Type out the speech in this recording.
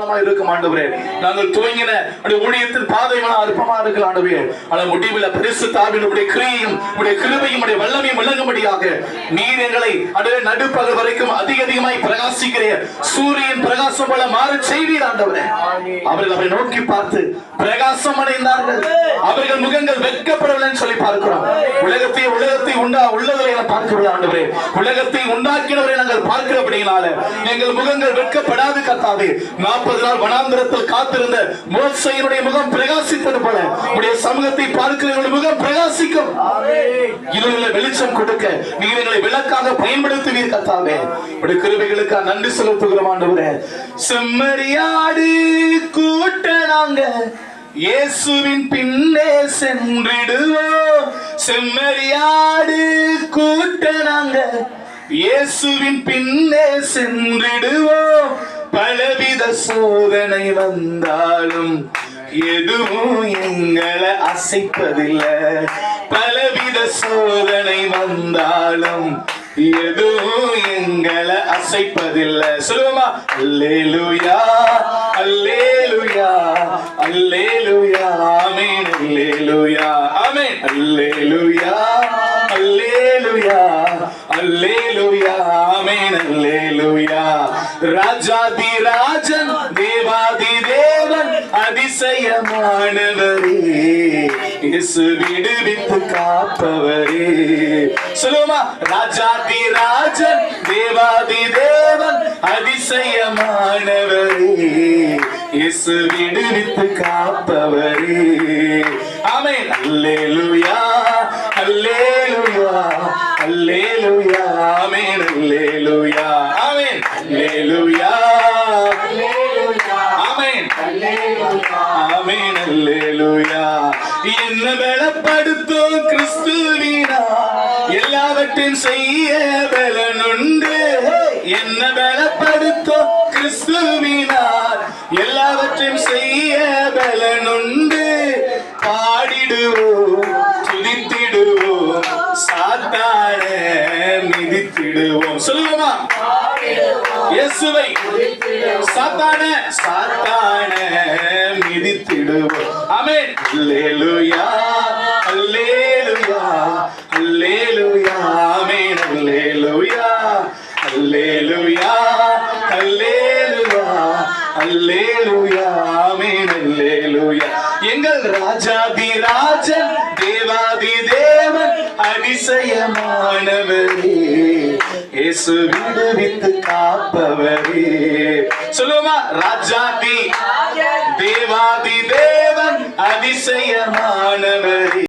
ஆசீர்வாதமா இருக்கும் ஆண்டவரே. நாங்கள் துவங்கின ஊழியத்தின் பாதைகள் அற்பமா இருக்கலாம் ஆண்டவரே. ஆனால் முடிவில் பரிசுத்த ஆவியினுடைய கிரியையும் கிருபையும் வல்லமையும் விளங்கும்படியாக நீர் எங்களை நடுப்பகல் வரைக்கும் அதிகமாய் பிரகாசிக்கிற சூரியன் பிரகாசம் போல மாற செய்வீர் ஆண்டவரே. அவர்கள் அவரை நோக்கி பார்த்து பிரகாசம் அடைந்தார்கள். அவர்கள் முகங்கள் வெட்கப்படவில்லை சொல்லி பார்க்கிறோம். உலகத்தை உள்ளதை பார்க்கிறோம் ஆண்டவரே. உலகத்தை உண்டாக்கினவரை நாங்கள் பார்க்கிறபடியினால எங்கள் முகங்கள் வெட்கப்படாது கர்த்தாவே. 40 நாள் வனாந்திரத்தில் காத்திருந்த மோசேயினுடைய முகம் பிரகாசித்தது போல உடைய சமூகத்தை பார்க்கிற முகம் பிரகாசிக்கும். இருளில் வெளிச்சம் கொடுக்க நீர் எங்களை விளக்காக பயன்படுத்துவீர் கர்த்தாவே. உடைய கிருபைகளுக்கு நன்றி செலுத்துகிறோம் ஆண்டவரே. செம்மறியாடு கூட்ட நாங்க இயேசுவின் பின்னே சென்றிடுவோம். செம்மறியாடு கூட்ட நாங்க இயேசுவின் பின்னே சென்றிடுவோம். பலவித சோதனை வந்தாலும் எதுவும் எங்களை அசைப்பதில்லை. பலவித சோதனை வந்தாலும் எதுவும் எங்களை அசைப்பதில்லை. சொல்லுமா அல்லேலூயா அல்லேலூயா அல்லேலூயா ஆமென் அல்லேலூயா ஆமென் அல்லேலூயா அல்லேலூயா அல்லேலூயா ஆமென் அல்லேலூயா. ராஜாதி ராஜன் தேவாதி தேவன் அதிசயமானவரே இயேசு விடுவித்து காப்பவரே. சொல்லுமா ராஜாதி ராஜன் தேவாதி தேவன் அதிசயமானவரே இயேசு விடுவித்து காப்பவரே. ஆமென் அல்லேலூயா அல்லேலூயா அல்லேலூயா ஆமென் அல்லேலூயா ஆமென் அல்லேலூயா ஆமென் ஆமென் அல்லேலூயா. என்ன பலப்படுத்தும் கிறிஸ்துவினா எல்லாவற்றையும் செய்ய பலனுண்டு. என்ன பலப்படுத்தும் கிறிஸ்துவினார் எல்லாவற்றையும் செய்ய பலனுண்டு. பாடிடுவோம் துதித்திடுவோம் சாத்தானே மிதித்திடுவோம். சொல்லுவோமா இயேசுவை சாத்தானே மிதித்திடுவோம். ஆமென் அல்லேலூயா அல்லேலூயா அல்லேலூயா ஆமென் அல்லேலூயா அல்லேலூயா அல்லேலூயா அல்லேலூயா ஆமென் அல்லேலூயா. எங்கள் ராஜாதி ராஜன் தேவாதி தேவன் அதிசயமானவரே இயேசு விடுவித்து காப்பவரே. சொல்லுமா ராஜாதி தேவாதி தேவன் அதிசயமானவரே.